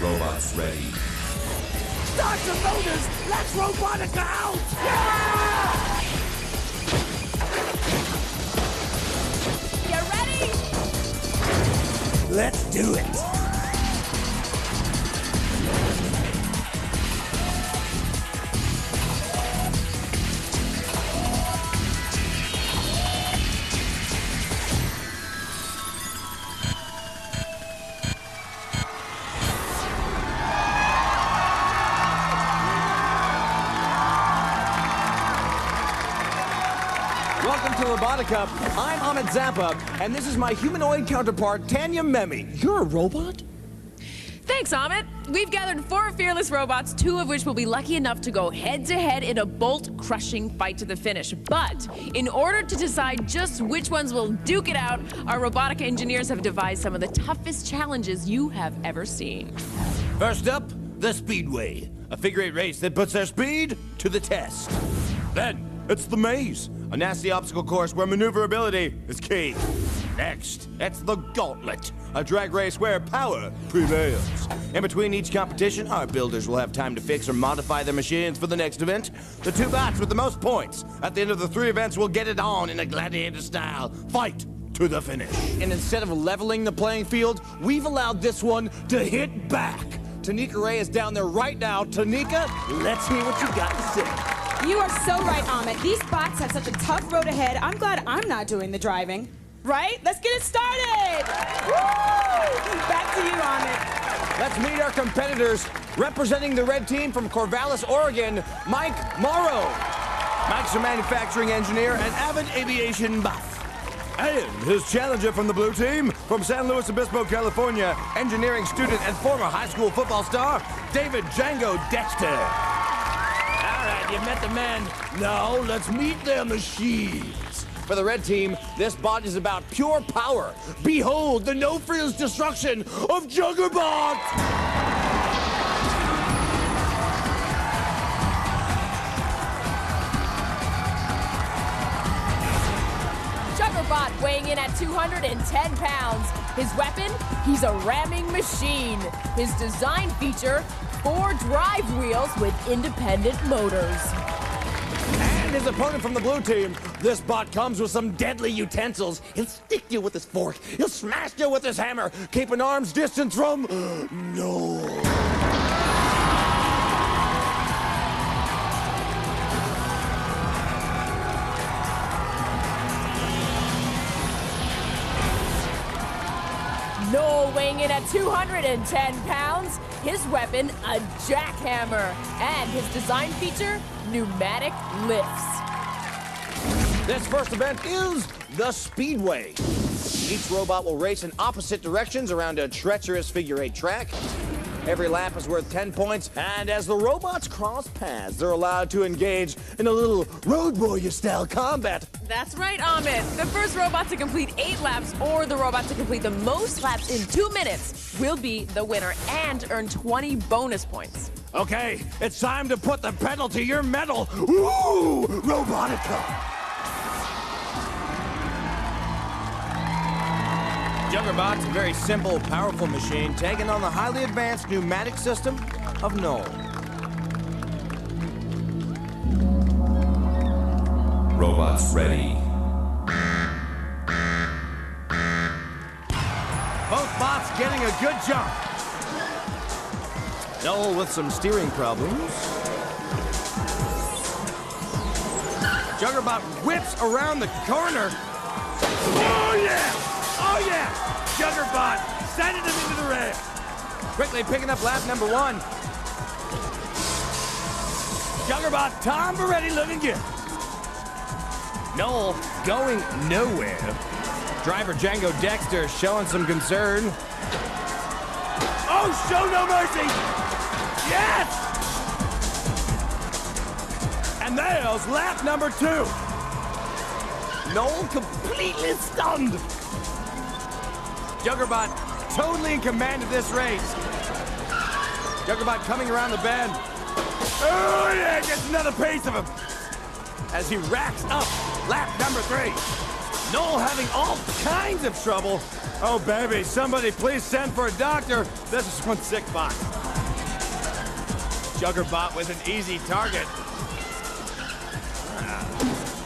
Robots ready. Start the motors! Let's Robotica out! Yeah! You ready? Let's do it! Welcome to Robotica. I'm Ahmet Zappa, and this is my humanoid counterpart, Tanya Memme. You're a robot? Thanks, Ahmet. We've gathered 4 fearless robots, 2 of which will be lucky enough to go head-to-head in a bolt-crushing fight to the finish. But in order to decide just which ones will duke it out, our Robotica engineers have devised some of the toughest challenges you have ever seen. First up, the Speedway, a figure-8 race that puts their speed to the test. Then, it's the Maze, a nasty obstacle course where maneuverability is key. Next, it's the Gauntlet, a drag race where power prevails. In between each competition, our builders will have time to fix or modify their machines for the next event. The 2 bots with the most points at the end of the 3 events will get it on in a gladiator-style fight to the finish. And instead of leveling the playing field, we've allowed this one to hit back. Tanika Ray is down there right now. Tanika, let's hear what you got to say. You are so right, Ahmet. These bots have such a tough road ahead. I'm glad I'm not doing the driving. Right? Let's get it started! Woo! Back to you, Ahmet. Let's meet our competitors. Representing the red team from Corvallis, Oregon, Mike Morrow. Mike's a manufacturing engineer and avid aviation buff. And his challenger from the blue team, from San Luis Obispo, California, engineering student and former high school football star, David Django Dexter. All right, you met the men. Now, let's meet their machines. For the red team, this bot is about pure power. Behold the no-frills destruction of Juggerbot! Juggerbot weighing in at 210 pounds. His weapon? He's a ramming machine. His design feature? 4 drive wheels with independent motors. And his opponent from the blue team, this bot comes with some deadly utensils. He'll stick you with his fork. He'll smash you with his hammer. Keep an arm's distance from Noll. Noll weighing in at 210 pounds. His weapon, a jackhammer. And his design feature, pneumatic lifts. This first event is the Speedway. Each robot will race in opposite directions around a treacherous figure-8 track. Every lap is worth 10 points, and as the robots cross paths, they're allowed to engage in a little Road Warrior-style combat. That's right, Ahmet. The first robot to complete 8 laps, or the robot to complete the most laps in 2 minutes, will be the winner and earn 20 bonus points. Okay, it's time to put the pedal to your metal. Woo! Robotica! Juggerbot's a very simple, powerful machine taking on the highly advanced pneumatic system of Noll. Robots ready. Both bots getting a good jump. Noll with some steering problems. Juggerbot whips around the corner. Oh, yeah! Oh, yeah! Juggerbot sending him into the red. Quickly picking up lap number 1. Juggerbot, Tom Beretti looking good. Noll going nowhere. Driver Django Dexter showing some concern. Oh, show no mercy! Yes! And there's lap number 2. Noll completely stunned. Juggerbot totally in command of this race. Juggerbot coming around the bend. Oh yeah, gets another piece of him. As he racks up lap number 3. Noll having all kinds of trouble Oh, baby, somebody please send for a doctor. This is one sick bot. Juggerbot with an easy target.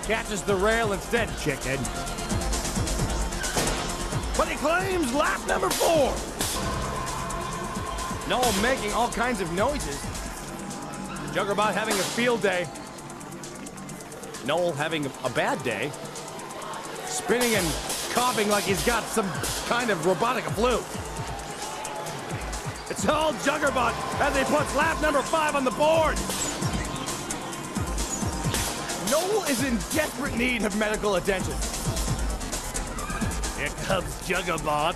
Catches the rail instead, chicken. But he claims lap number 4. Noll making all kinds of noises. Juggerbot having a field day. Noll having a bad day. Spinning and coughing like he's got some kind of Robotica flu. It's all Juggerbot as he puts lap number 5 on the board. Noll is in desperate need of medical attention. Here comes Juggerbot.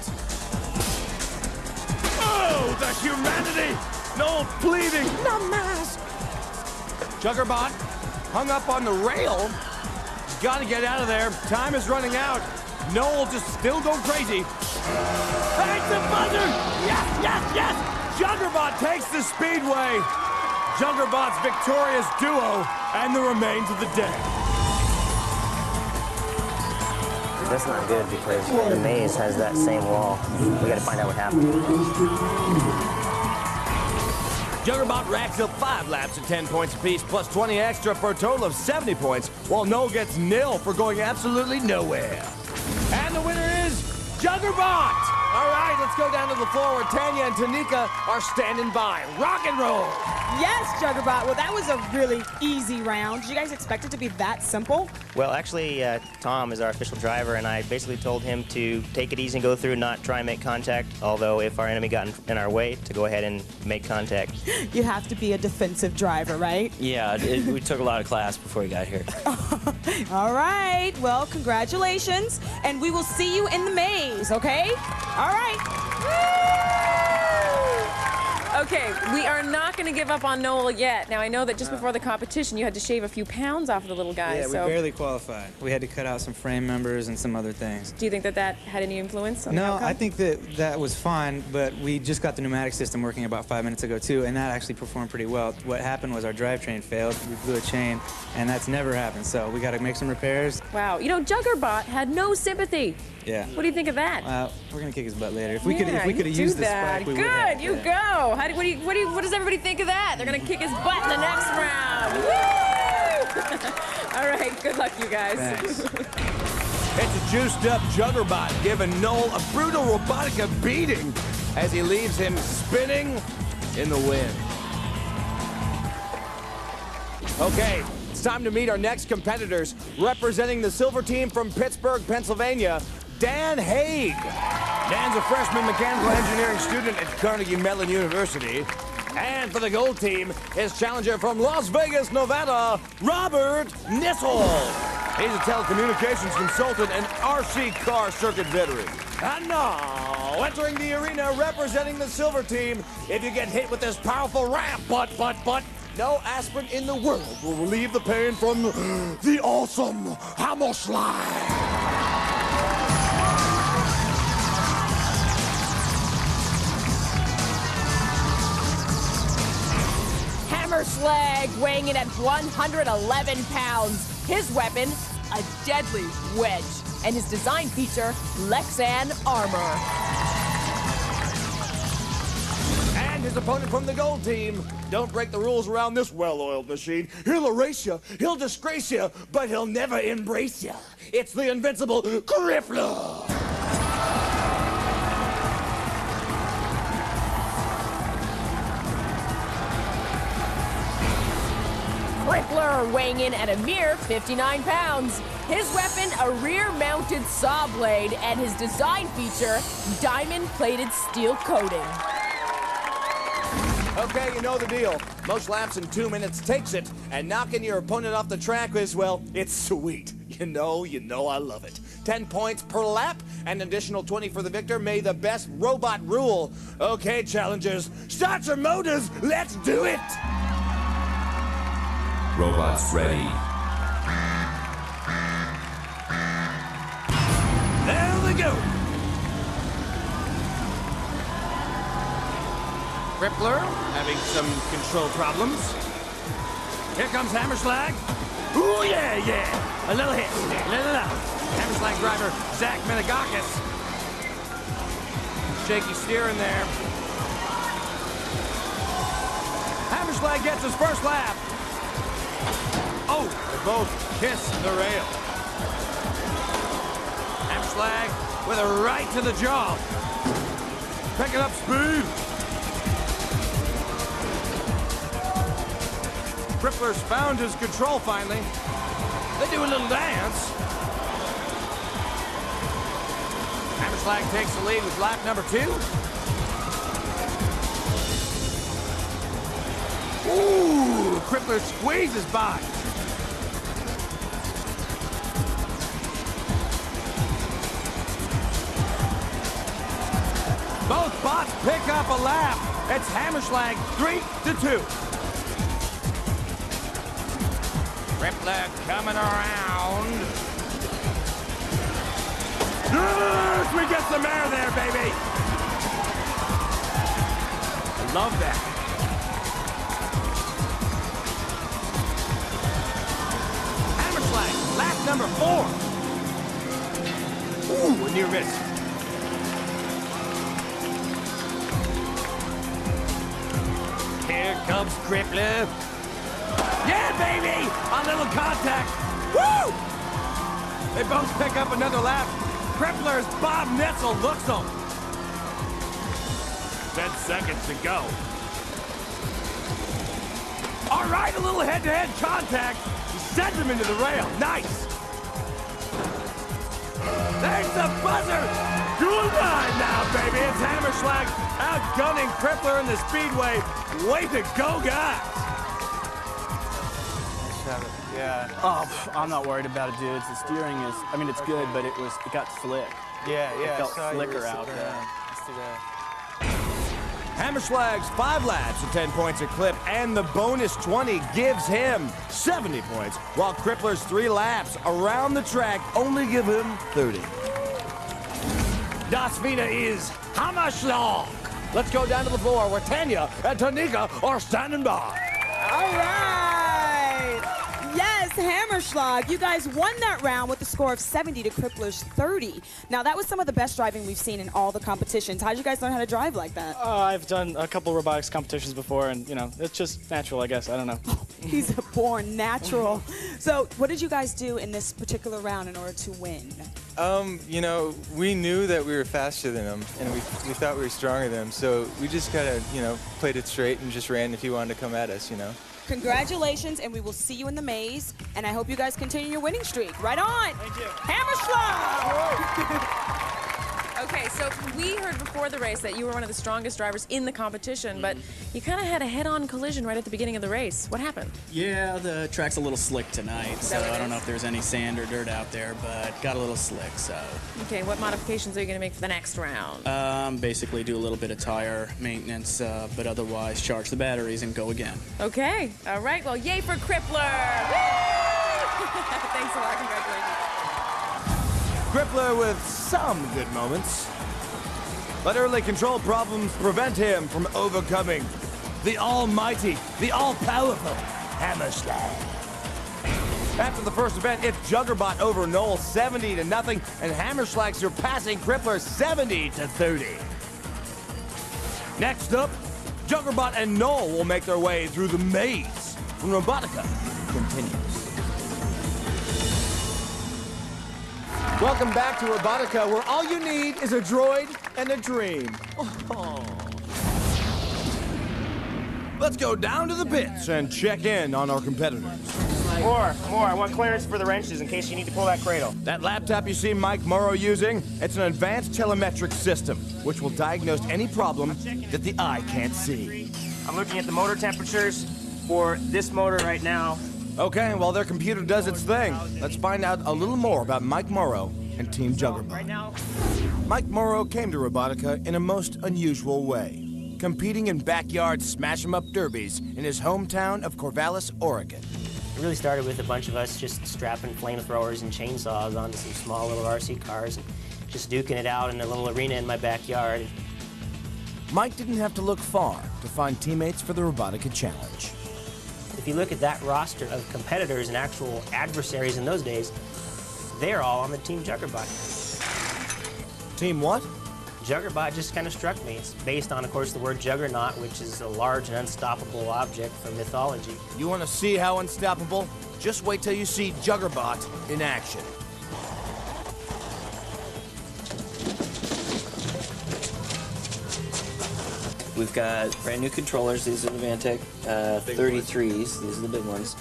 Oh, the humanity! Noll pleading, no mask! Juggerbot hung up on the rail. He's got to get out of there. Time is running out. Noll just still going crazy. Thanks the buzzer! Yes, yes, yes! Juggerbot takes the Speedway. Juggerbot's victorious duo and the remains of the day. That's not good because the maze has that same wall. We gotta find out what happened. Juggerbot racks up 5 laps at 10 points apiece, plus 20 extra for a total of 70 points, while Noll gets 0 for going absolutely nowhere. And the winner is Juggerbot! All right, let's go down to the floor where Tanya and Tanika are standing by. Rock and roll! Yes, Juggerbot. Well, that was a really easy round. Did you guys expect it to be that simple? Well, actually, Tom is our official driver, and I basically told him to take it easy and go through, not try and make contact. Although, if our enemy got in our way, to go ahead and make contact. You have to be a defensive driver, right? Yeah, we took a lot of class before we got here. All right. Well, congratulations, and we will see you in the maze, okay? All right. Okay, we are not going to give up on Noll yet. Now, I know that just before the competition, you had to shave a few pounds off of the little guy. Yeah, so we barely qualified. We had to cut out some frame members and some other things. do you think that that had any influence on the No, outcome? I think that was fine, but we just got the pneumatic system working about 5 minutes ago, too, and that actually performed pretty well. What happened was our drivetrain failed. We blew a chain, and that's never happened, so we got to make some repairs. Wow, you know, Juggerbot had no sympathy. Yeah. What do you think of that? We're going to kick his butt later. If we could Yeah, have you used do the that. spike, we Good, would have. you go. What does everybody think of that? They're going to kick his butt in the next round. Woo! All right, good luck, you guys. Thanks. It's a juiced-up Juggerbot giving Noll a brutal Robotica beating as he leaves him spinning in the wind. Okay, it's time to meet our next competitors. Representing the silver team from Pittsburgh, Pennsylvania, Dan Haig. Dan's a freshman mechanical engineering student at Carnegie Mellon University. And for the gold team, his challenger from Las Vegas, Nevada, Robert Nissel. He's a telecommunications consultant and RC car circuit veteran. And now, entering the arena representing the silver team, if you get hit with this powerful ramp, but, no aspirin in the world will relieve the pain from the awesome Hammerschlag. Hammerschlag weighing in at 111 pounds. His weapon, a deadly wedge. And his design feature, Lexan Armour. And his opponent from the gold team. Don't break the rules around this well-oiled machine. He'll erase you, he'll disgrace you, but he'll never embrace you. It's the invincible Krypler. Krypler weighing in at a mere 59 pounds. His weapon, a rear-mounted saw blade, and his design feature, diamond-plated steel coating. Okay, you know the deal. Most laps in 2 minutes takes it, and knocking your opponent off the track is, well, it's sweet. You know I love it. 10 points per lap, and an additional 20 for the victor. May the best robot rule. Okay, challengers, start your motors. Let's do it. Robots ready. There they go. Krypler having some control problems. Here comes Hammerschlag. Ooh, yeah. A little hit. Hammerschlag driver Zach Menegakis shaky steering there. Hammerschlag gets his first lap. Oh, they both kiss the rail. Hammerschlag with a right to the jaw. Picking up speed. Krypler's found his control finally. They do a little dance. Hammerschlag takes the lead with lap number 2. Ooh, Krypler squeezes by. Both bots pick up a lap. It's Hammerschlag 3-2. Krypler coming around. Yes, we get some air there, baby. I love that. Hammerschlag, lap number 4. Ooh, a near miss. Here comes Krypler. Yeah, baby! A little contact. Woo! They both pick up another lap. Krypler's Bob Netzel looks him. 10 seconds to go. All right, a little head-to-head contact. He sends him into the rail. Nice. There's the buzzer. Good night now, baby. It's Hammerschlag outgunning Krypler in the Speedway. Way to go, guys. Yeah. Oh, I'm not worried about it, dudes. The steering is, I mean, it's good, but it got slick. Yeah, It felt slicker out there. Let's do that. Hammerschlag's 5 laps at 10 points a clip, and the bonus 20 gives him 70 points, while Krypler's 3 laps around the track only give him 30. Das Wieder is Hammerschlag. Let's go down to the floor where Tanya and Tanika are standing by. All right. Yes, Hammerschlag. You guys won that round with a score of 70 to Krypler's 30. Now, that was some of the best driving we've seen in all the competitions. How did you guys learn how to drive like that? I've done a couple robotics competitions before, and, you know, it's just natural, I guess. I don't know. He's a born natural. So, what did you guys do in this particular round in order to win? You know, we knew that we were faster than them, and we thought we were stronger than them, so we just kind of, you know, played it straight and just ran if he wanted to come at us, you know. Congratulations, and we will see you in the maze, and I hope you guys continue your winning streak. Right on! Thank you. Hammerschlag! Okay, so we heard before the race that you were one of the strongest drivers in the competition, but you kind of had a head-on collision right at the beginning of the race. What happened? Yeah, the track's a little slick tonight, so I don't know if there's any sand or dirt out there, but got a little slick, so. Okay, what modifications are you going to make for the next round? Basically do a little bit of tire maintenance, but otherwise charge the batteries and go again. Okay, all right, well, yay for Krypler! Thanks a lot, congratulations. Krypler with some good moments, but early control problems prevent him from overcoming the almighty, the all-powerful Hammerschlag. After the first event, it's Juggerbot over Noll 70-0, and Hammerschlag surpassing Krypler 70-30. Next up, Juggerbot and Noll will make their way through the maze when Robotica continues. Welcome back to Robotica, where all you need is a droid and a dream. Oh. Let's go down to the pits and check in on our competitors. More. I want clearance for the wrenches in case you need to pull that cradle. That laptop you see Mike Morrow using, it's an advanced telemetric system, which will diagnose any problem that the eye can't see. I'm looking at the motor temperatures for this motor right now. Okay, while their computer does its thing, let's find out a little more about Mike Morrow and Team Juggerbot. Right now. Mike Morrow came to Robotica in a most unusual way, competing in backyard smash-em-up derbies in his hometown of Corvallis, Oregon. It really started with a bunch of us just strapping flamethrowers and chainsaws onto some small little RC cars and just duking it out in a little arena in my backyard. Mike didn't have to look far to find teammates for the Robotica Challenge. If you look at that roster of competitors and actual adversaries in those days, they're all on the Team Juggerbot. Team what? Juggerbot just kind of struck me. It's based on, of course, the word juggernaut, which is a large and unstoppable object from mythology. You want to see how unstoppable? Just wait till you see Juggerbot in action. We've got brand new controllers. These are the Vantec 33s. These are the big ones.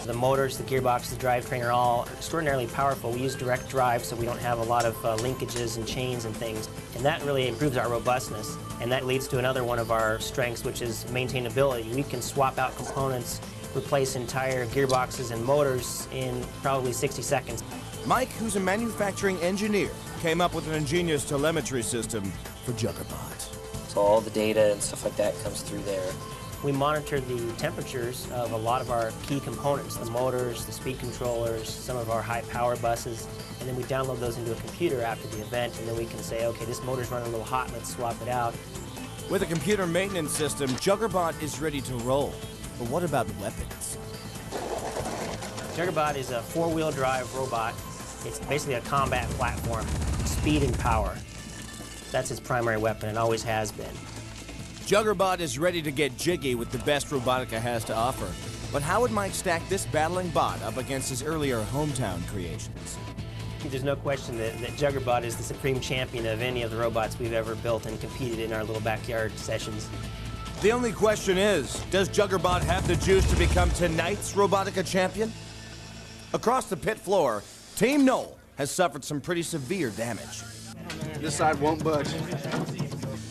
The motors, the gearbox, the drivetrain are all extraordinarily powerful. We use direct drive, so we don't have a lot of linkages and chains and things. And that really improves our robustness. And that leads to another one of our strengths, which is maintainability. We can swap out components, replace entire gearboxes and motors in probably 60 seconds. Mike, who's a manufacturing engineer, came up with an ingenious telemetry system for Juggerbot. So all the data and stuff like that comes through there. We monitor the temperatures of a lot of our key components, the motors, the speed controllers, some of our high power buses, and then we download those into a computer after the event, and then we can say, okay, this motor's running a little hot, let's swap it out. With a computer maintenance system, Juggerbot is ready to roll. But what about weapons? Juggerbot is a four-wheel drive robot. It's basically a combat platform, speed and power. That's its primary weapon and always has been. Juggerbot is ready to get jiggy with the best Robotica has to offer. But how would Mike stack this battling bot up against his earlier hometown creations? There's no question that Juggerbot is the supreme champion of any of the robots we've ever built and competed in our little backyard sessions. The only question is, does Juggerbot have the juice to become tonight's Robotica champion? Across the pit floor, Team Noll has suffered some pretty severe damage. This side won't budge.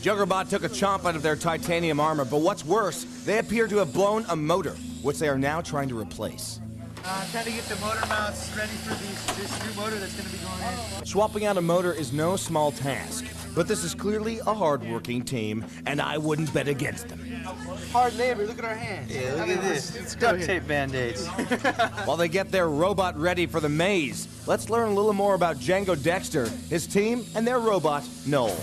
Juggerbot took a chomp out of their titanium armor, but what's worse, they appear to have blown a motor, which they are now trying to replace. Trying to get the motor mounts ready for this new motor that's going to be going in. Swapping out a motor is no small task, but this is clearly a hard-working team, and I wouldn't bet against them. Hard labor, look at our hands. Yeah, look at this. It's duct tape Band-Aids. While they get their robot ready for the maze, let's learn a little more about Django Dexter, his team, and their robot, Noll.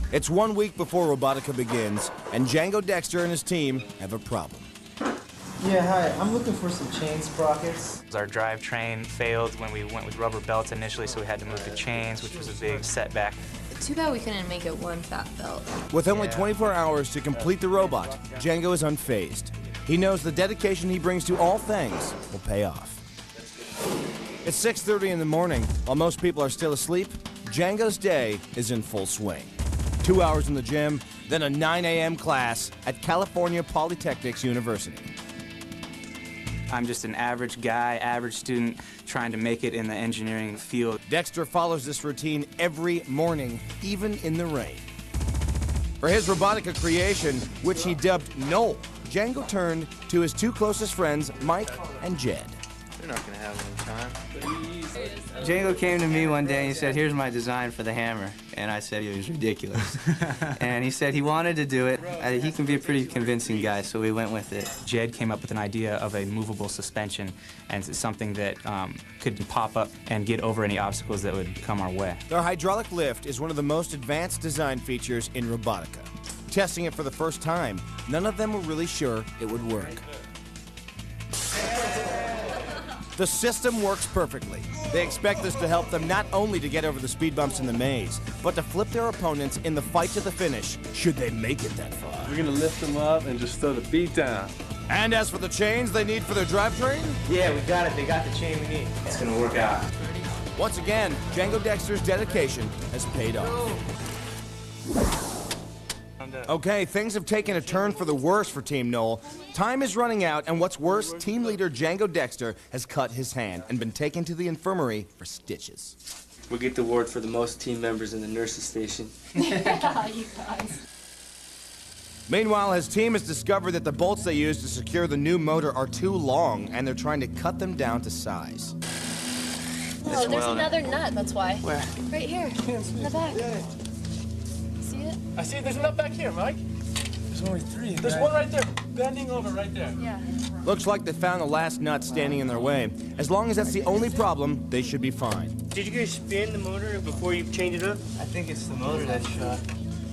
It's 1 week before Robotica begins, and Django Dexter and his team have a problem. Yeah, hi. I'm looking for some chain sprockets. Our drivetrain failed when we went with rubber belts initially, so we had to move the chains, which was a big setback. Too bad we couldn't make it one fat belt. With only 24 hours to complete the robot, Django is unfazed. He knows the dedication he brings to all things will pay off. It's 6:30 in the morning. While most people are still asleep, Django's day is in full swing. 2 hours in the gym, then a 9 a.m. class at California Polytechnics University. I'm just an average guy, average student, trying to make it in the engineering field. Dexter follows this routine every morning, even in the rain. For his Robotica creation, which he dubbed Noll, Django turned to his two closest friends, Mike and Jed. They're not gonna have any time. Django came to me one day and he said, here's my design for the hammer. And I said it was ridiculous. And he said he wanted to do it. He can be a pretty convincing guy, so we went with it. Jed came up with an idea of a movable suspension and something that could pop up and get over any obstacles that would come our way. Their hydraulic lift is one of the most advanced design features in Robotica. Testing it for the first time, none of them were really sure it would work. The system works perfectly. They expect this to help them not only to get over the speed bumps in the maze, but to flip their opponents in the fight to the finish, should they make it that far. We're gonna lift them up and just throw the beat down. And as for the chains they need for their drivetrain? Yeah, we got it. They got the chain we need. It's gonna work out. Once again, Django Dexter's dedication has paid off. Okay, things have taken a turn for the worse for Team Noll. Time is running out, and what's worse, team leader Django Dexter has cut his hand and been taken to the infirmary for stitches. We'll get the award for the most team members in the nurses station. Yeah, you guys. Meanwhile, his team has discovered that the bolts they use to secure the new motor are too long, and they're trying to cut them down to size. Oh, there's another nut, that's why. Where? Right here, in the back. See it? I see there's a nut back here, Mike. There's only three. There's one right there, bending over right there. Yeah. Looks like they found the last nut standing in their way. As long as that's the only problem, they should be fine. Did you guys spin the motor before you change it up? I think it's the motor that's shot.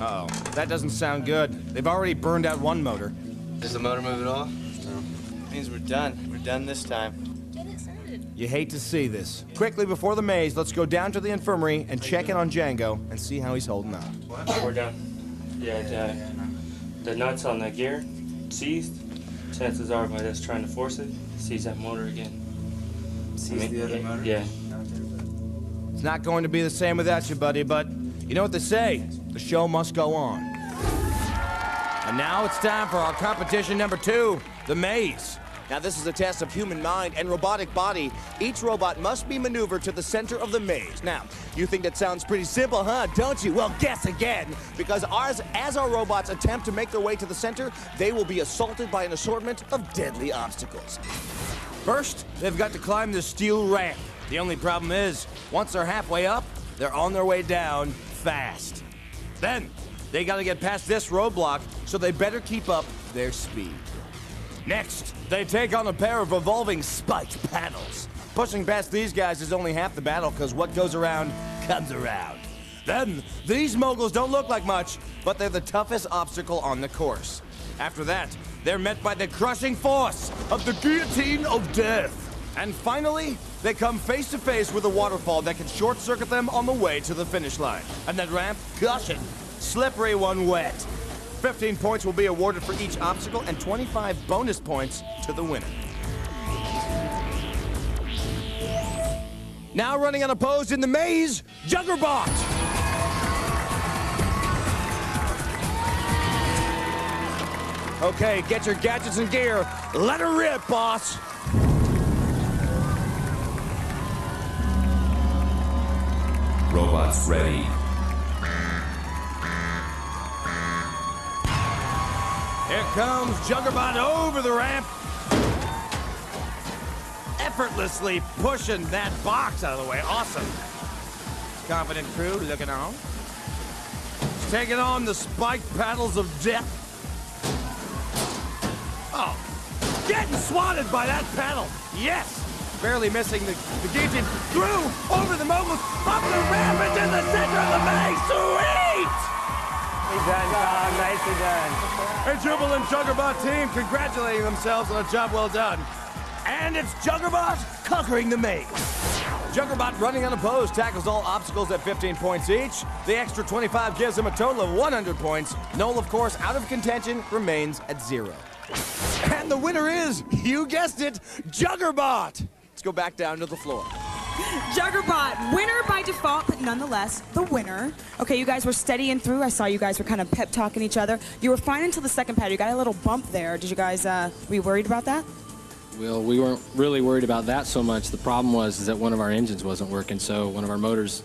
Uh-oh, that doesn't sound good. They've already burned out one motor. Does the motor move at all? No. It means we're done. We're done this time. Get it started. You hate to see this. Quickly before the maze, let's go down to the infirmary and check in on Django and see how he's holding up. We're done. Yeah, the nuts on the gear seized. Chances are by us trying to force it, seize that motor again. Seize the other motor? Yeah. It's not going to be the same without you, buddy, but you know what they say, the show must go on. And now it's time for our competition number 2, the maze. Now, this is a test of human mind and robotic body. Each robot must be maneuvered to the center of the maze. Now, you think that sounds pretty simple, huh? Don't you? Well, guess again. Because as our robots attempt to make their way to the center, they will be assaulted by an assortment of deadly obstacles. First, they've got to climb this steel ramp. The only problem is, once they're halfway up, they're on their way down fast. Then, they gotta get past this roadblock, so they better keep up their speed. Next, they take on a pair of revolving spiked paddles. Pushing past these guys is only half the battle, because what goes around comes around. Then, these moguls don't look like much, but they're the toughest obstacle on the course. After that, they're met by the crushing force of the guillotine of death. And finally, they come face to face with a waterfall that can short-circuit them on the way to the finish line. And that ramp, gushing, slippery one wet. 15 points will be awarded for each obstacle and 25 bonus points to the winner. Now running unopposed in the maze, Juggerbot! Okay, get your gadgets and gear. Let her rip, boss! Robots ready. Here comes Juggerbot over the ramp. Effortlessly pushing that box out of the way. Awesome. Confident crew looking on. He's taking on the spiked paddles of death. Oh, getting swatted by that paddle. Yes. Barely missing the guillotine. Through, over the moguls, up the ramp into the center of the maze. Sweet! Nicely done, Tom. Nicely done. A jubilant Juggerbot team congratulating themselves on a job well done. And it's Juggerbot conquering the maze. Juggerbot running unopposed tackles all obstacles at 15 points each. The extra 25 gives him a total of 100 points. Noll, of course, out of contention, remains at 0. And the winner is, you guessed it, Juggerbot. Let's go back down to the floor. Juggerbot, winner by default, but nonetheless, the winner. Okay, you guys were steadying through. I saw you guys were kind of pep-talking each other. You were fine until the second pad. You got a little bump there. Did you guys, were you worried about that? Well, we weren't really worried about that so much. The problem was that one of our engines wasn't working, so one of our motors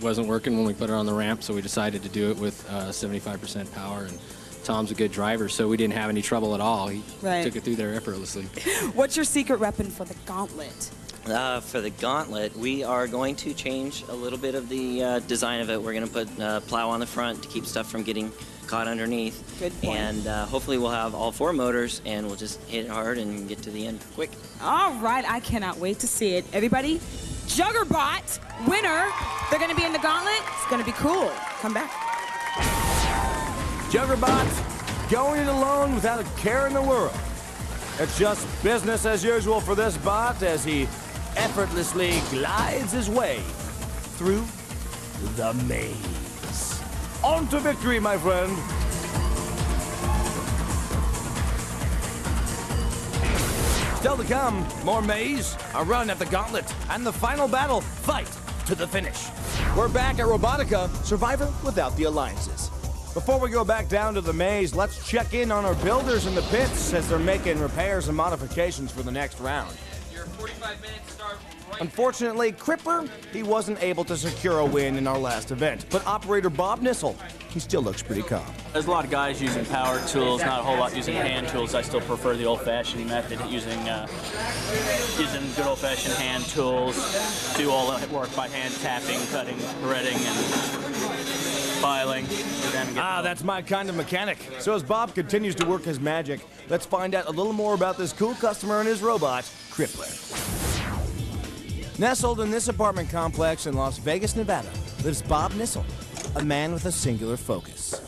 wasn't working when we put it on the ramp, so we decided to do it with 75% power. And Tom's a good driver, so we didn't have any trouble at all. He took it through there effortlessly. What's your secret weapon for the Gauntlet? For the Gauntlet, we are going to change a little bit of the design of it. We're going to put plow on the front to keep stuff from getting caught underneath. Good point. And hopefully we'll have all 4 motors, and we'll just hit it hard and get to the end quick. All right, I cannot wait to see it. Everybody, Juggerbot, winner. They're going to be in the Gauntlet. It's going to be cool. Come back. Juggerbot going it alone without a care in the world. It's just business as usual for this bot as he effortlessly glides his way through the maze. On to victory, my friend. Still to come, more maze, a run at the Gauntlet, and the final battle, fight to the finish. We're back at Robotica, Survivor without the alliances. Before we go back down to the maze, let's check in on our builders in the pits as they're making repairs and modifications for the next round. Your 45 minutes start right. Unfortunately, Krypler, he wasn't able to secure a win in our last event, but operator Bob Nissel, he still looks pretty calm. There's a lot of guys using power tools, not a whole lot using hand tools. I still prefer the old-fashioned method, using good old-fashioned hand tools, do all the work by hand, tapping, cutting, threading, and filing. That's my kind of mechanic. So as Bob continues to work his magic, let's find out a little more about this cool customer and his robot, Krypler. Nestled in this apartment complex in Las Vegas, Nevada, lives Bob Nissel, a man with a singular focus.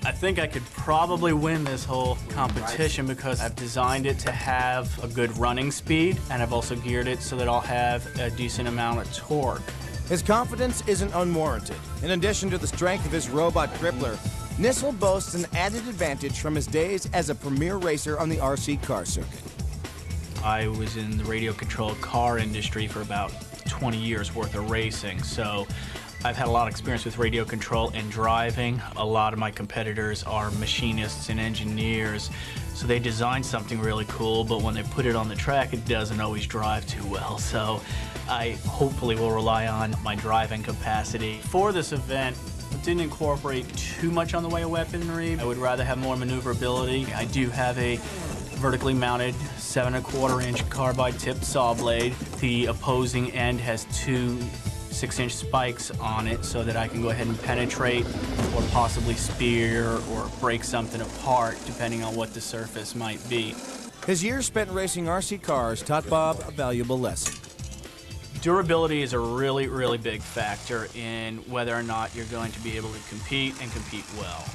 I think I could probably win this whole competition because I've designed it to have a good running speed, and I've also geared it so that I'll have a decent amount of torque. His confidence isn't unwarranted. In addition to the strength of his robot Krypler, Noll boasts an added advantage from his days as a premier racer on the RC car circuit. I was in the radio-controlled car industry for about 20 years worth of racing, so I've had a lot of experience with radio control and driving. A lot of my competitors are machinists and engineers, so they design something really cool, but when they put it on the track, it doesn't always drive too well. So I hopefully will rely on my driving capacity. For this event, I didn't incorporate too much on the way of weaponry. I would rather have more maneuverability. I do have a vertically mounted 7¼ inch carbide tipped saw blade. The opposing end has two 6-inch spikes on it so that I can go ahead and penetrate or possibly spear or break something apart depending on what the surface might be. His years spent racing RC cars taught Bob a valuable lesson. Durability is a really, really big factor in whether or not you're going to be able to compete and compete well.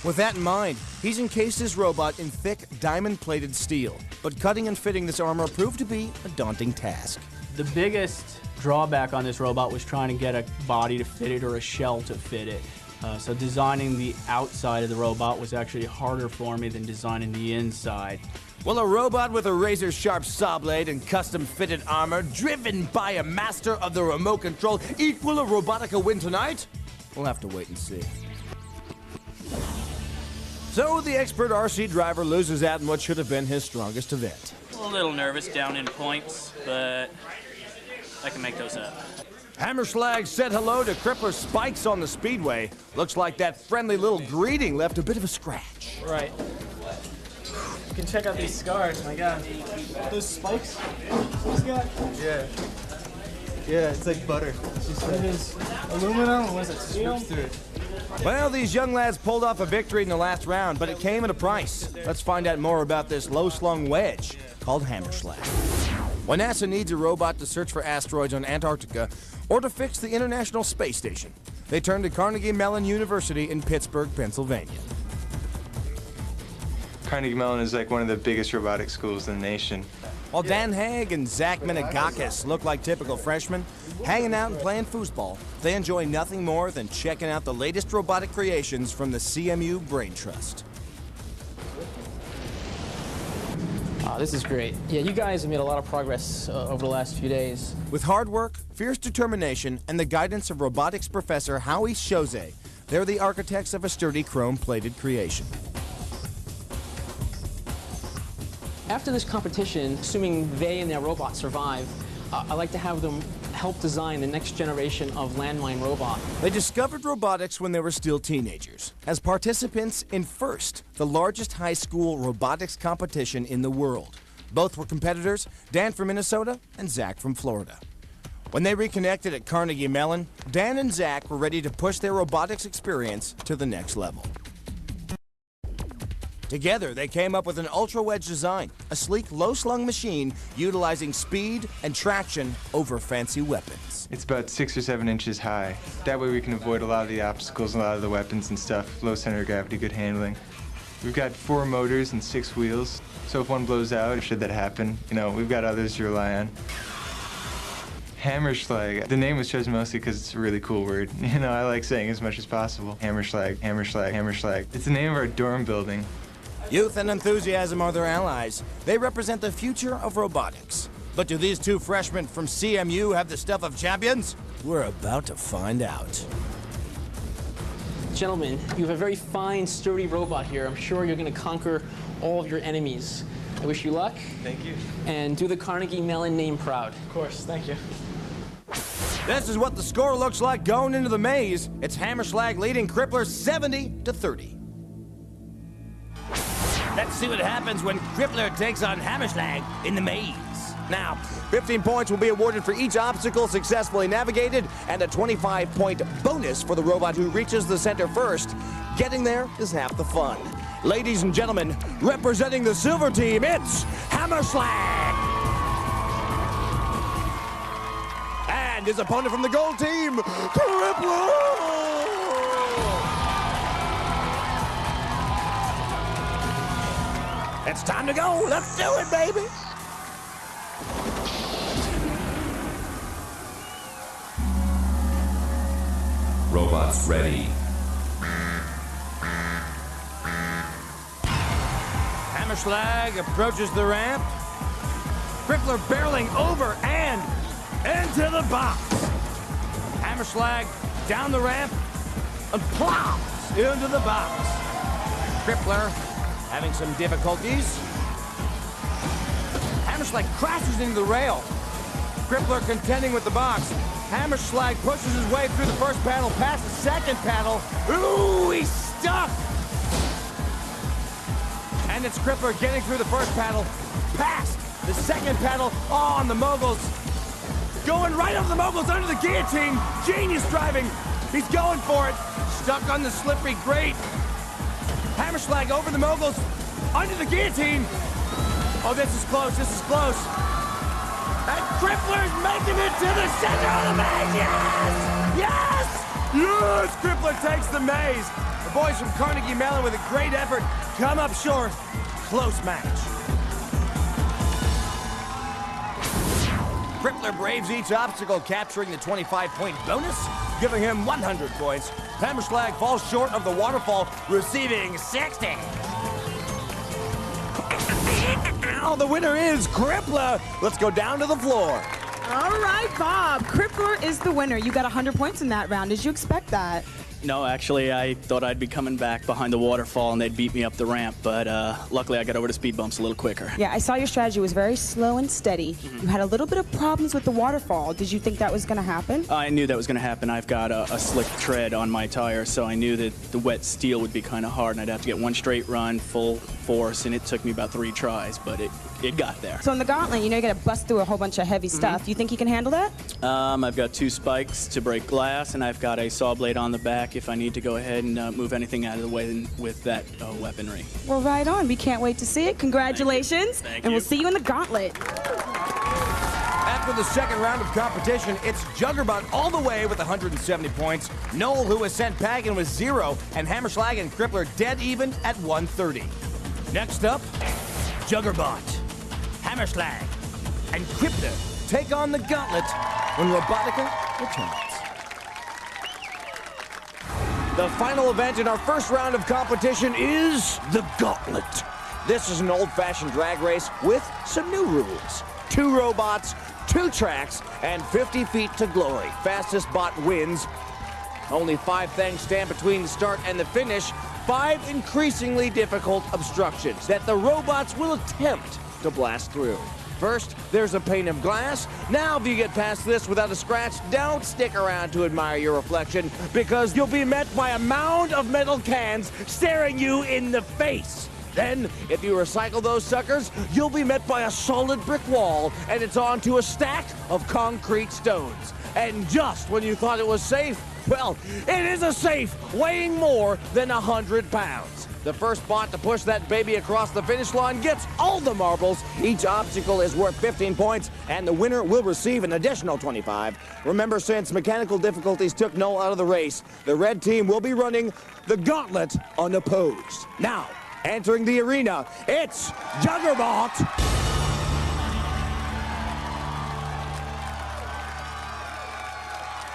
With that in mind, he's encased his robot in thick, diamond-plated steel. But cutting and fitting this armor proved to be a daunting task. The biggest drawback on this robot was trying to get a body to fit it or a shell to fit it. So designing the outside of the robot was actually harder for me than designing the inside. Will a robot with a razor-sharp saw blade and custom-fitted armor, driven by a master of the remote control, equal a Robotica win tonight? We'll have to wait and see. So the expert RC driver loses out in what should have been his strongest event. A little nervous down in points, but I can make those up. Hammerschlag said hello to Krypler's spikes on the Speedway. Looks like that friendly little greeting left a bit of a scratch. Right. You can check out these scars, my God. Those spikes he's got? Yeah. Yeah, it's like butter. It's just It is aluminum, or was it steel? through it. Well, these young lads pulled off a victory in the last round, but it came at a price. Let's find out more about this low-slung wedge called Hammerschlag. When NASA needs a robot to search for asteroids on Antarctica or to fix the International Space Station, they turn to Carnegie Mellon University in Pittsburgh, Pennsylvania. Carnegie Mellon is like one of the biggest robotic schools in the nation. While Dan Haig and Zach Menegakis look like typical freshmen, hanging out and playing foosball, they enjoy nothing more than checking out the latest robotic creations from the CMU Brain Trust. This is great. Yeah, you guys have made a lot of progress over the last few days. With hard work, fierce determination, and the guidance of robotics professor Howie Chose, they're the architects of a sturdy chrome-plated creation. After this competition, assuming they and their robots survive, I'd like to have them help design the next generation of landmine robot. They discovered robotics when they were still teenagers, as participants in FIRST, the largest high school robotics competition in the world. Both were competitors, Dan from Minnesota and Zach from Florida. When they reconnected at Carnegie Mellon, Dan and Zach were ready to push their robotics experience to the next level. Together, they came up with an ultra-wedge design, a sleek, low-slung machine utilizing speed and traction over fancy weapons. It's about 6 or 7 inches high. That way we can avoid a lot of the obstacles, a lot of the weapons and stuff. Low center of gravity, good handling. We've got 4 motors and 6 wheels, so if one blows out, should that happen, we've got others to rely on. Hammerschlag. The name was chosen mostly because it's a really cool word. I like saying as much as possible. Hammerschlag, Hammerschlag, Hammerschlag. It's the name of our dorm building. Youth and enthusiasm are their allies. They represent the future of robotics. But do these two freshmen from CMU have the stuff of champions? We're about to find out. Gentlemen, you have a very fine, sturdy robot here. I'm sure you're going to conquer all of your enemies. I wish you luck. Thank you. And do the Carnegie Mellon name proud. Of course, thank you. This is what the score looks like going into the maze. It's Hammerschlag leading Krypler 70-30. Let's see what happens when Krypler takes on Hammerschlag in the maze. Now, 15 points will be awarded for each obstacle successfully navigated, and a 25-point bonus for the robot who reaches the center first. Getting there is half the fun. Ladies and gentlemen, representing the silver team, it's Hammerschlag! And his opponent from the gold team, Krypler! It's time to go. Let's do it, baby. Robots ready. Hammerschlag approaches the ramp. Krypler barreling over and into the box. Hammerschlag down the ramp and plows into the box. Krypler having some difficulties. Hammerschlag crashes into the rail. Krypler contending with the box. Hammerschlag pushes his way through the first panel, past the second panel. Ooh, he's stuck! And it's Krypler getting through the first panel, past the second panel. Oh, and the moguls. Going right over the moguls under the guillotine. Genius driving. He's going for it. Stuck on the slippery grate. Hammerschlag over the moguls, under the guillotine. Oh, this is close, this is close. And Krypler's making it to the center of the maze, yes! Yes! Yes! Krypler takes the maze. The boys from Carnegie Mellon with a great effort come up short. Close match. Krypler braves each obstacle, capturing the 25-point bonus, giving him 100 points. Hammerschlag falls short of the waterfall, receiving 60. Now the winner is Krypler. Let's go down to the floor. All right, Bob. Krypler is the winner. You got 100 points in that round. Did you expect that? No, actually, I thought I'd be coming back behind the waterfall and they'd beat me up the ramp, but luckily I got over the speed bumps a little quicker. Yeah, I saw your strategy was very slow and steady. You had a little bit of problems with the waterfall. Did you think that was going to happen? I knew that was going to happen. I've got a slick tread on my tire, so I knew that the wet steel would be kind of hard and I'd have to get one straight run, full force, and it took me about 3 tries, but it got there. So in the Gauntlet, you know you got to bust through a whole bunch of heavy stuff. You think you can handle that? I've got 2 spikes to break glass, and I've got a saw blade on the back if I need to go ahead and move anything out of the way with that weaponry. Well, right on. We can't wait to see it. Congratulations. Thank and you. We'll see you in the Gauntlet. After the second round of competition, it's Juggerbot all the way with 170 points. Noll, who was sent packing, with 0, and Hammerschlag and Krypler dead even at 130. Next up, Juggerbot, Hammerschlag, and Krypler take on the Gauntlet when Robotica returns. The final event in our first round of competition is the Gauntlet. This is an old-fashioned drag race with some new rules. 2 robots, 2 tracks, and 50 feet to glory. Fastest bot wins. Only 5 things stand between the start and the finish. 5 increasingly difficult obstructions that the robots will attempt to blast through. First, there's a pane of glass. Now, if you get past this without a scratch, don't stick around to admire your reflection, because you'll be met by a mound of metal cans staring you in the face. Then, if you recycle those suckers, you'll be met by a solid brick wall, and it's on to a stack of concrete stones. And just when you thought it was safe, well, it is a safe weighing more than 100 pounds. The first bot to push that baby across the finish line gets all the marbles. Each obstacle is worth 15 points, and the winner will receive an additional 25. Remember, since mechanical difficulties took Noll out of the race, the red team will be running the Gauntlet unopposed. Now, entering the arena, it's Juggerbot.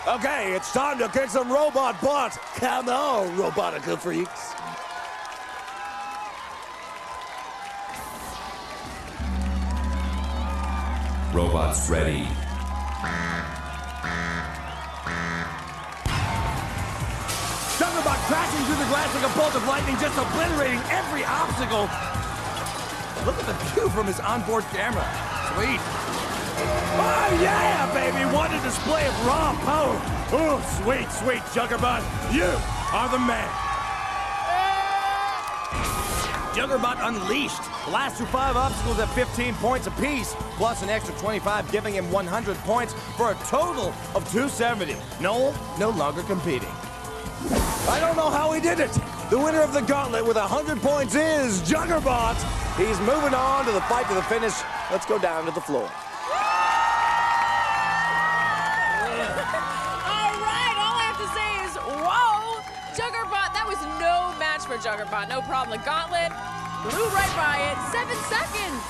Okay, it's time to kick some robot butt. Come on, Robotica freaks. Robots ready. Juggerbot crashing through the glass like a bolt of lightning, just obliterating every obstacle. Look at the view from his onboard camera. Sweet. Oh, yeah, baby! What a display of raw power! Oh, sweet, sweet Juggerbot, you are the man! Juggerbot unleashed. Blasts through 5 obstacles at 15 points apiece, plus an extra 25, giving him 100 points for a total of 270. Noll no longer competing. I don't know how he did it. The winner of the Gauntlet with 100 points is Juggerbot. He's moving on to the fight to the finish. Let's go down to the floor. Whoa! Juggerbot, that was no match for Juggerbot. No problem. The Gauntlet, Blew right by it. 7 seconds.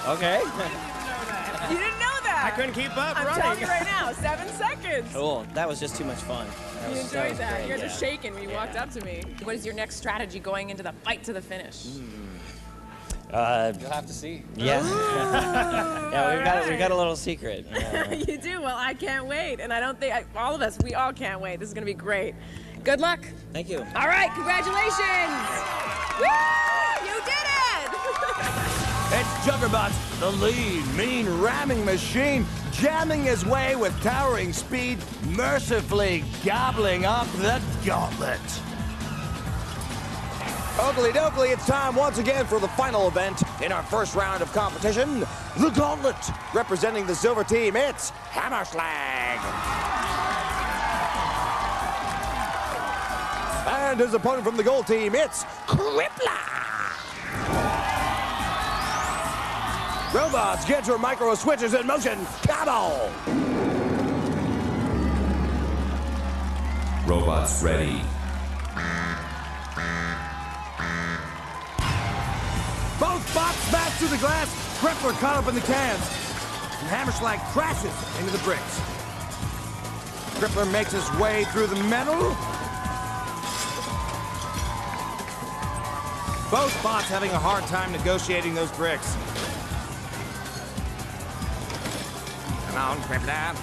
Okay. You didn't know that. I couldn't keep up I'm running. telling you right now, 7 seconds. Cool. That was just too much fun. You was enjoyed that. great, You guys yeah. were shaking when you walked up to me. What is your next strategy going into the fight to the finish? You'll have to see. Yeah. Yeah, we've got a little secret. You do? Well, I can't wait. And I don't think, all of us, we all can't wait. This is going to be great. Good luck. Thank you. All right, congratulations. Woo! You did it! It's Juggerbot, the lean, mean ramming machine, jamming his way with towering speed, mercifully gobbling up the Gauntlet. Oakley dokley, it's time once again for the final event in our first round of competition, the Gauntlet. Representing the silver team, it's Hammerschlag. And his opponent from the gold team, it's Krypler. Robots, get your micro switches in motion. Come on! Robots ready. Both bots smash through the glass. Krypler caught up in the cans. And Hammerschlag crashes into the bricks. Krypler makes his way through the metal. Both bots having a hard time negotiating those bricks. Come on, Krypler.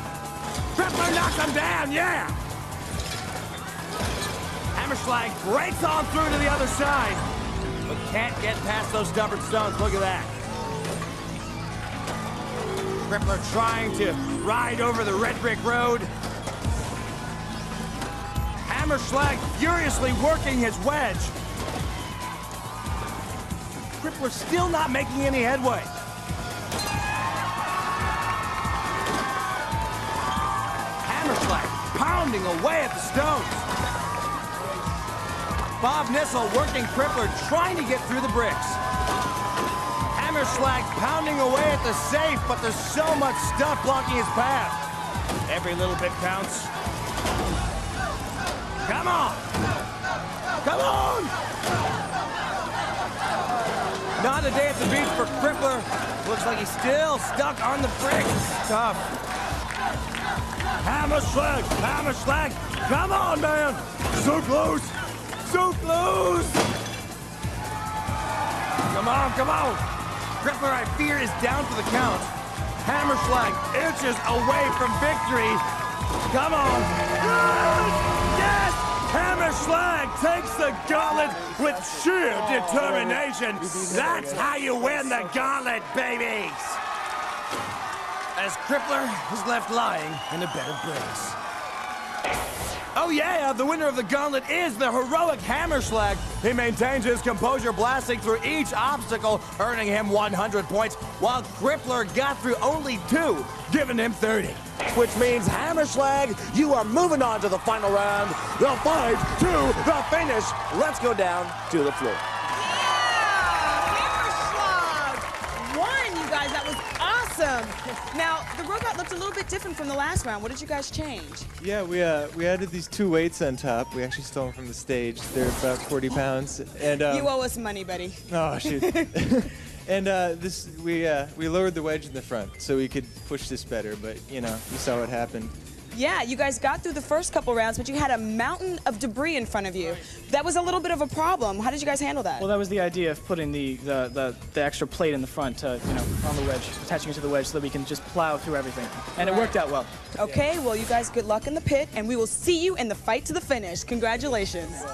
Krypler knocks him down, yeah! Hammerschlag breaks on through to the other side, but can't get past those stubborn stones. Look at that. Krypler trying to ride over the red brick road. Hammerschlag furiously working his wedge. Krypler still not making any headway. Hammerschlag pounding away at the stones. Bob Nissel working Krypler, trying to get through the bricks. Hammerschlag pounding away at the safe, but there's so much stuff blocking his path. Every little bit counts. Come on! Come on! Not a day at the beach for Krypler. Looks like he's still stuck on the bricks. It's tough. Hammerschlag! Hammerschlag! Come on, man! So close! So close! Come on, come on! Krypler, I fear, is down for the count. Hammerschlag inches away from victory. Come on! Yes! Hammerschlag takes the Gauntlet with sheer determination. That's how you win the Gauntlet, babies! As Krypler is left lying in a bed of bricks. Oh yeah, the winner of the Gauntlet is the heroic Hammerschlag. He maintains his composure, blasting through each obstacle, earning him 100 points, while Krypler got through only 2, giving him 30. Which means, Hammerschlag, you are moving on to the final round, the fight to the finish. Let's go down to the floor. You guys, that was awesome. Now, the robot looked a little bit different from the last round. What did you guys change? Yeah, we added these 2 weights on top. We actually stole them from the stage. They're about 40 pounds. And You owe us money, buddy. oh shoot. And we lowered the wedge in the front so we could push this better. But you know, you saw what happened. Yeah, you guys got through the first couple rounds, but you had a mountain of debris in front of you. That was a little bit of a problem. How did you guys handle that? Well, that was the idea of putting the extra plate in the front, on the wedge, attaching it to the wedge so that we can just plow through everything. And it worked out well. Okay, well, you guys, good luck in the pit, and we will see you in the fight to the finish. Congratulations.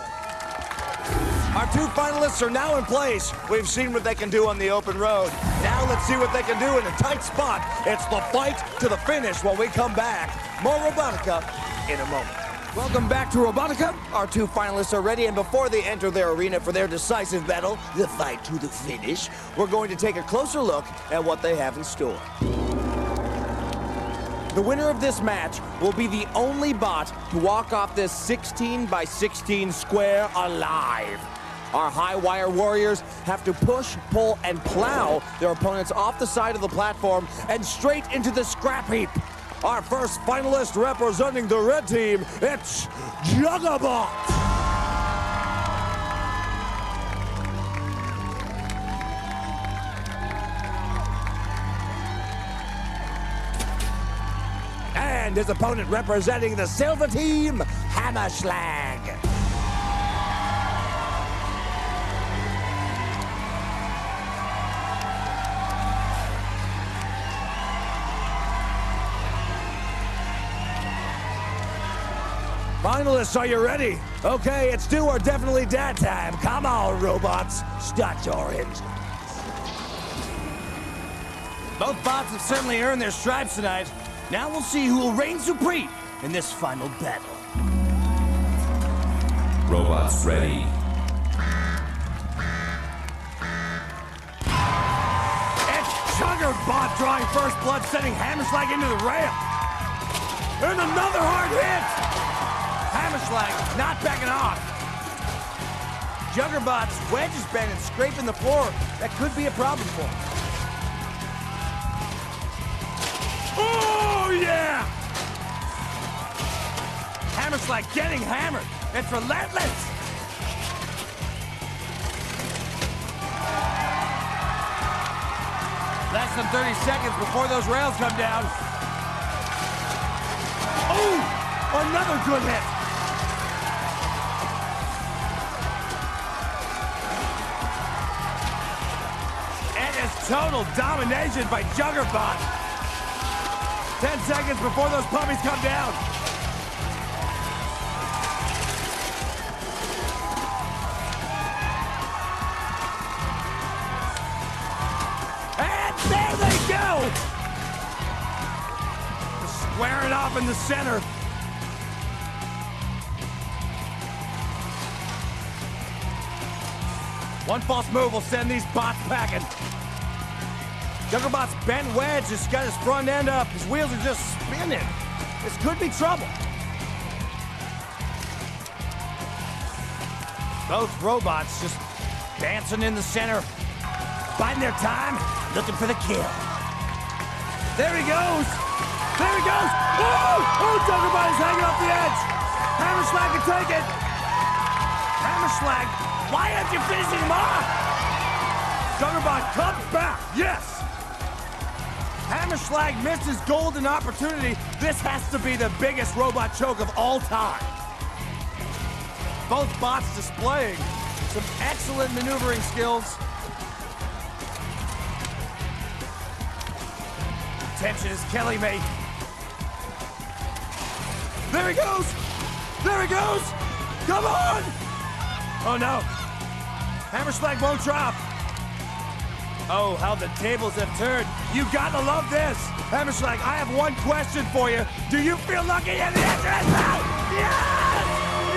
Our 2 finalists are now in place. We've seen what they can do on the open road. Now let's see what they can do in a tight spot. It's the fight to the finish when we come back. More Robotica in a moment. Welcome back to Robotica. Our 2 finalists are ready, and before they enter their arena for their decisive battle, the fight to the finish, we're going to take a closer look at what they have in store. The winner of this match will be the only bot to walk off this 16 by 16 square alive. Our high wire warriors have to push, pull, and plow their opponents off the side of the platform and straight into the scrap heap. Our first finalist representing the red team, it's Juggerbot. and his opponent representing the silver team, Hammerschlag. Finalists, are you ready? Okay, it's do or definitely dad time. Come on, robots. Start your engines. Both bots have certainly earned their stripes tonight. Now we'll see who will reign supreme in this final battle. Robots ready. It's Juggerbot drawing first blood, sending Hammerschlag into the rail. And another hard hit! Hammerschlag not backing off. Juggerbot's Wedge is bending, scraping the floor. That could be a problem for him. Oh, yeah! Hammerschlag getting hammered. It's relentless. Less than 30 seconds before those rails come down. Oh, another good hit. Total domination by Juggerbot. 10 seconds before those puppies come down. And there they go! Just squaring off in the center. One false move will send these bots packing. Juggerbot's bent Wedge just got his front end up. His wheels are just spinning. This could be trouble. Both robots just dancing in the center, biding their time, looking for the kill. There he goes. There he goes. Oh, Juggerbot is hanging off the edge. Hammerschlag can take it. Hammerschlag, why aren't you finishing him off? Juggerbot comes back. Yes. Hammerschlag missed his golden opportunity. This has to be the biggest robot choke of all time. Both bots displaying some excellent maneuvering skills. Tension is killing me. There he goes! There he goes! Come on! Oh no. Hammerschlag won't drop. Oh, how the tables have turned. You gotta love this. Hammerschlag, I have one question for you. Do you feel lucky? And the answer is no! Yes!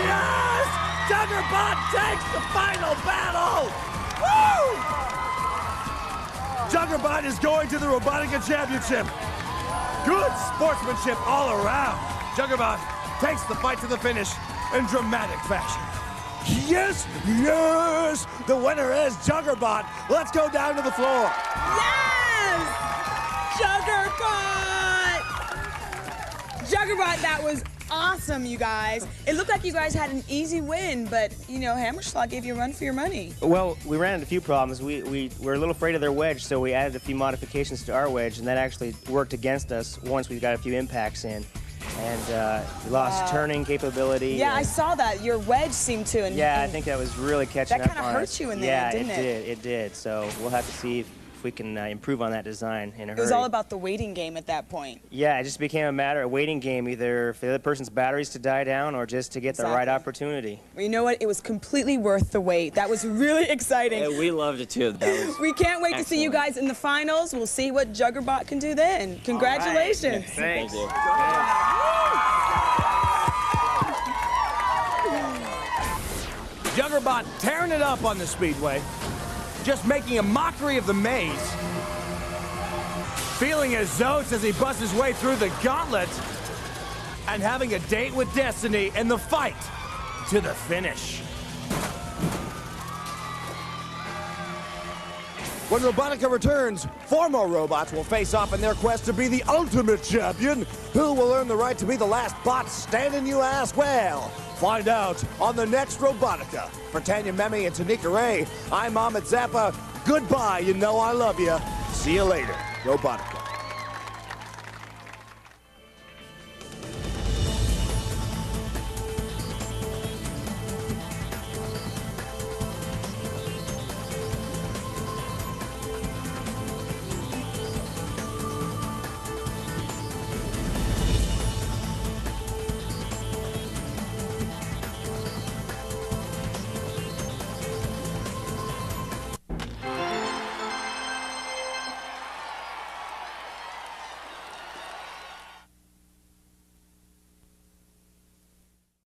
Yes! Juggerbot takes the final battle! Woo! Juggerbot is going to the Robotica Championship. Good sportsmanship all around. Juggerbot takes the fight to the finish in dramatic fashion. Yes, yes! The winner is Juggerbot. Let's go down to the floor. Yes! Juggerbot! Juggerbot, that was awesome, you guys. It looked like you guys had an easy win, but, you know, Hammerschlag gave you a run for your money. Well, we ran into a few problems. We were a little afraid of their wedge, so we added a few modifications to our wedge, and that actually worked against us once we got a few impacts in. And we lost turning capability. Yeah, I saw that. Your wedge seemed to. And I think that was really catching up on us. That kind of hurt you in there, didn't it? Yeah, it did. So we'll have to see if we can improve on that design in a hurry. It was all about the waiting game at that point. Yeah, it just became a matter of waiting game, either for the other person's batteries to die down or just to get the right opportunity. Well, you know what? It was completely worth the wait. That was really exciting. Yeah, we loved it too. We can't wait to see you guys in the finals. We'll see what Juggerbot can do then. Congratulations. Right. Thanks. Thank you. Juggerbot tearing it up on the Speedway, just making a mockery of the maze. Feeling his zotes as he busts his way through the Gauntlet, and having a date with destiny in the fight to the finish. When Robotica returns, 4 more robots will face off in their quest to be the ultimate champion. Who will earn the right to be the last bot standing, you ask? Well, find out on the next Robotica. For Tanya, Memme, and Tanika, I'm Ahmet Zappa. Goodbye, you know I love you. See you later, Robotica.